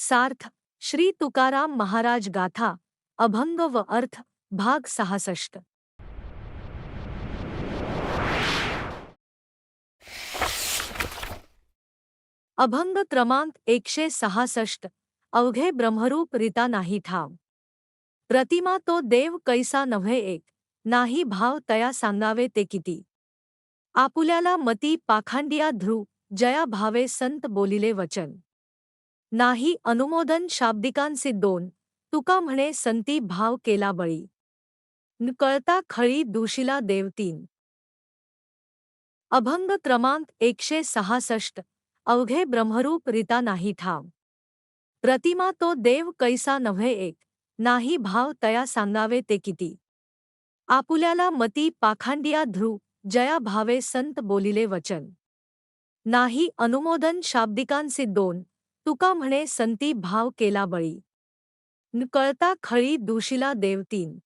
सार्थ श्री तुकाराम महाराज गाथा अभंग व अर्थ भाग 66। अभंग क्रमांक 166। अवघे ब्रह्मरूप रीता नाही ठाव। प्रतिमा तो देव कैसा नव्हे एक, नाही भाव तया सांगावे ते किती। आपुल्याला मती पाखांडिया ध्रुव, जया भावे संत बोलिले वचन। नाही अनुमोदन शाब्दिकांचे दोन, तुका म्हणे संती भाव केला बळी। न कळता खळी दूषिला देव तीन। अभंग क्रमांक 166। अवघे ब्रह्मरूप रीता नाही ठाव। प्रतिमा तो देव कैसा नव्हे एक, नाही भाव तया सांगावे ते किती। आपुल्याला मती पाखांडिया ध्रुव, जया भावे संत बोलिले वचन। नाही अनुमोदन शाब्दिकांचे दोन, तुका म्हणे संती भाव केला बळी। न कळता खळी दूषिला देव तीन।